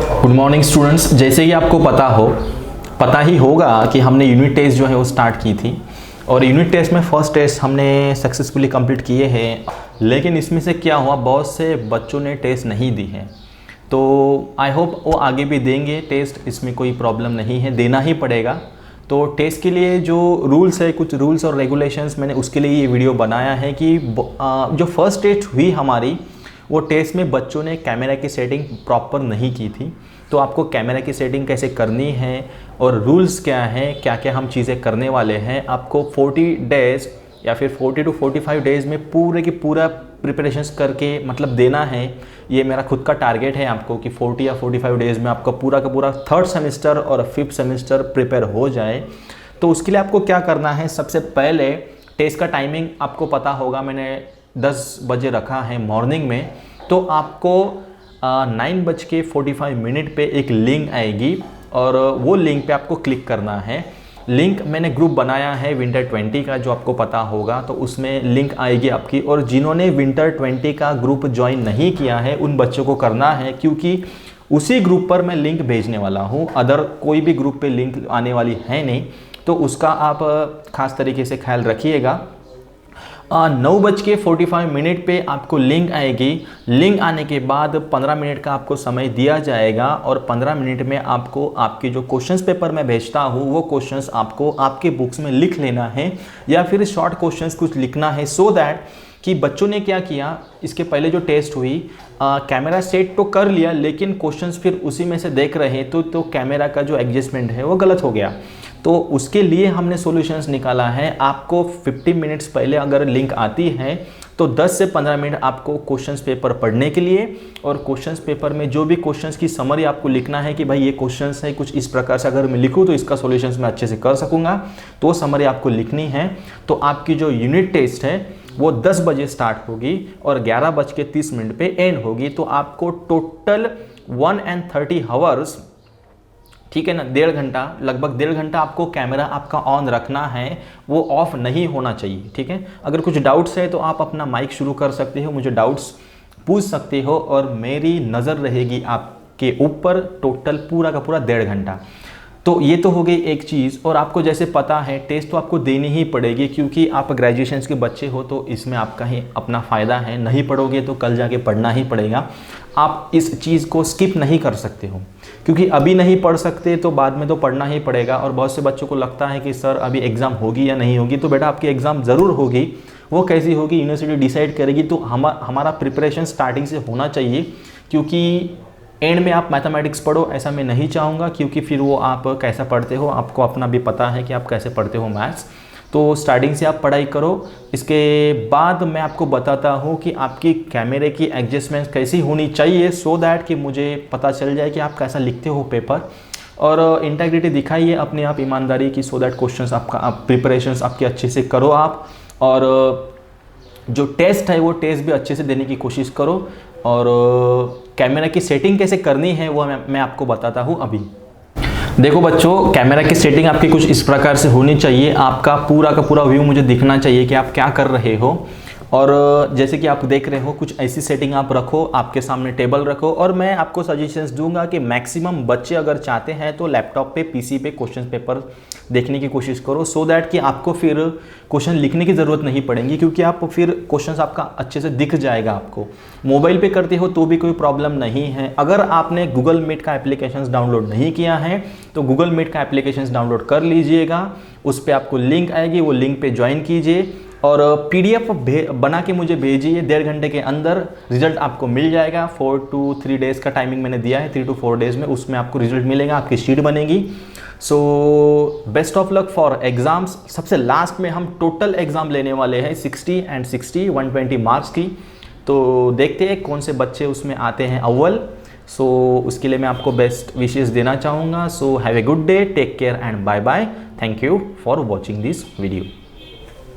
Good morning students. जैसे कि आपको पता ही होगा कि हमने यूनिट टेस्ट जो है वो स्टार्ट की थी और यूनिट टेस्ट में फर्स्ट टेस्ट हमने सक्सेसफुली कंप्लीट किए हैं। लेकिन इसमें से क्या हुआ, बहुत से बच्चों ने टेस्ट नहीं दी है। तो आई होप वो आगे भी देंगे टेस्ट, इसमें कोई प्रॉब्लम नहीं है, देना ही पड़ेगा। तो टेस्ट के लिए जो रूल्स है, कुछ रूल्स और रेगुलेशंस, मैंने उसके लिए ये वीडियो बनाया है कि जो फर्स्ट टेस्ट हुई हमारी, वो टेस्ट में बच्चों ने कैमरा की सेटिंग प्रॉपर नहीं की थी। तो आपको कैमरा की सेटिंग कैसे करनी है और रूल्स क्या हैं, क्या क्या हम चीज़ें करने वाले हैं, आपको 40 डेज़ या फिर 40 to 45 डेज़ में पूरे की पूरा प्रिपरेशंस करके मतलब देना है। ये मेरा खुद का टारगेट है आपको कि 40 या 45 डेज़ में आपका पूरा का पूरा थर्ड सेमेस्टर और फिफ्थ सेमेस्टर प्रिपेयर हो जाए। तो उसके लिए आपको क्या करना है, सबसे पहले टेस्ट का टाइमिंग आपको पता होगा, मैंने 10 बजे रखा है मॉर्निंग में। तो आपको 9:45 पे एक लिंक आएगी और वो लिंक पे आपको क्लिक करना है। लिंक मैंने ग्रुप बनाया है विंटर 20 का, जो आपको पता होगा, तो उसमें लिंक आएगी आपकी। और जिन्होंने विंटर 20 का ग्रुप ज्वाइन नहीं किया है उन बच्चों को करना है, क्योंकि उसी ग्रुप पर मैं लिंक भेजने वाला हूँ। अदर कोई भी ग्रुप पे लिंक आने वाली है नहीं, तो उसका आप खास तरीके से ख्याल रखिएगा। 9:45 पे आपको लिंक आएगी। लिंक आने के बाद 15 मिनट का आपको समय दिया जाएगा और 15 मिनट में आपको आपके जो क्वेश्चंस पेपर मैं भेजता हूँ वो क्वेश्चंस आपको आपके बुक्स में लिख लेना है या फिर शॉर्ट क्वेश्चंस कुछ लिखना है, सो दैट कि बच्चों ने क्या किया, इसके पहले जो टेस्ट हुई कैमरा सेट तो कर लिया, लेकिन क्वेश्चंस फिर उसी में से देख रहे तो कैमरा का जो एडजस्टमेंट है वो गलत हो गया। तो उसके लिए हमने सॉल्यूशंस निकाला है। आपको 50 मिनट्स पहले अगर लिंक आती है तो 10 से 15 मिनट आपको क्वेश्चंस पेपर पढ़ने के लिए, और क्वेश्चंस पेपर में जो भी क्वेश्चंस की समरी आपको लिखना है कि भाई ये क्वेश्चंस है कुछ इस प्रकार से, अगर मैं लिखूँ तो इसका सॉल्यूशंस मैं अच्छे से कर सकूँगा, तो समरी आपको लिखनी है। तो आपकी जो यूनिट टेस्ट है वो 10 बजे स्टार्ट होगी और 11:30 पे एंड होगी। तो आपको टोटल 1:30 आवर्स, ठीक है ना, 1.5 घंटा, लगभग 1.5 घंटा आपको कैमरा आपका ऑन रखना है, वो ऑफ नहीं होना चाहिए, ठीक है। अगर कुछ डाउट्स है तो आप अपना माइक शुरू कर सकते हो, मुझे डाउट्स पूछ सकते हो और मेरी नज़र रहेगी आपके ऊपर टोटल पूरा का पूरा 1.5 घंटा। तो ये तो हो गई एक चीज़। और आपको जैसे पता है टेस्ट तो आपको देनी ही पड़ेगी, क्योंकि आप ग्रेजुएशन के बच्चे हो, तो इसमें आपका ही अपना फ़ायदा है। नहीं पढ़ोगे तो कल जाके पढ़ना ही पड़ेगा। आप इस चीज़ को स्किप नहीं कर सकते हो, क्योंकि अभी नहीं पढ़ सकते तो बाद में तो पढ़ना ही पड़ेगा। और बहुत से बच्चों को लगता है कि सर अभी एग्ज़ाम होगी या नहीं होगी, तो बेटा आपकी एग्ज़ाम ज़रूर होगी। वो कैसी होगी यूनिवर्सिटी डिसाइड करेगी। तो हमारा प्रिपरेशन स्टार्टिंग से होना चाहिए, क्योंकि एंड में आप मैथमेटिक्स पढ़ो ऐसा मैं नहीं चाहूँगा, क्योंकि फिर वो आप कैसा पढ़ते हो आपको अपना भी पता है कि आप कैसे पढ़ते हो मैथ्स। तो स्टार्टिंग से आप पढ़ाई करो। इसके बाद मैं आपको बताता हूँ कि आपकी कैमरे की एडजस्टमेंट कैसी होनी चाहिए, सो दैट कि मुझे पता चल जाए कि आप कैसा लिखते हो पेपर। और इंटेग्रिटी दिखाइए अपने आप, ईमानदारी की, सो दैट क्वेश्चंस आपका आप प्रिपरेशंस आपकी अच्छे से करो आप। और जो टेस्ट है वो टेस्ट भी अच्छे से देने की कोशिश करो। और कैमरा की सेटिंग कैसे करनी है वो मैं आपको बताता हूँ अभी। देखो बच्चों, कैमरा की सेटिंग आपकी कुछ इस प्रकार से होनी चाहिए। आपका पूरा का पूरा व्यू मुझे दिखना चाहिए कि आप क्या कर रहे हो। और जैसे कि आप देख रहे हो, कुछ ऐसी सेटिंग आप रखो, आपके सामने टेबल रखो। और मैं आपको सजेशंस दूंगा कि मैक्सिमम बच्चे अगर चाहते हैं तो लैपटॉप पे, पीसी पे क्वेश्चन पेपर देखने की कोशिश करो, सो दैट कि आपको फिर क्वेश्चन लिखने की ज़रूरत नहीं पड़ेगी, क्योंकि आप फिर क्वेश्चंस आपका अच्छे से दिख जाएगा आपको। मोबाइल पे करते हो तो भी कोई प्रॉब्लम नहीं है। अगर आपने गूगल मीट का एप्लीकेशन डाउनलोड नहीं किया है तो गूगल मीट का एप्लीकेशन डाउनलोड कर लीजिएगा। उस पर आपको लिंक आएगी, वो लिंक पे ज्वाइन कीजिए और PDF बना के मुझे भेजिए। 1.5 घंटे के अंदर रिजल्ट आपको मिल जाएगा। 4 to 3 डेज़ का टाइमिंग मैंने दिया है, 3 to 4 डेज़ में उसमें आपको रिजल्ट मिलेगा, आपकी शीट बनेगी। So best of luck for exams. सबसे लास्ट में हम टोटल एग्ज़ाम लेने वाले हैं 60 and 60 120 मार्क्स की। तो देखते हैं कौन से बच्चे उसमें आते हैं अव्वल। सो उसके लिए मैं आपको बेस्ट विशेस देना चाहूँगा। So have a good day, take care and bye bye. Thank you for watching this video.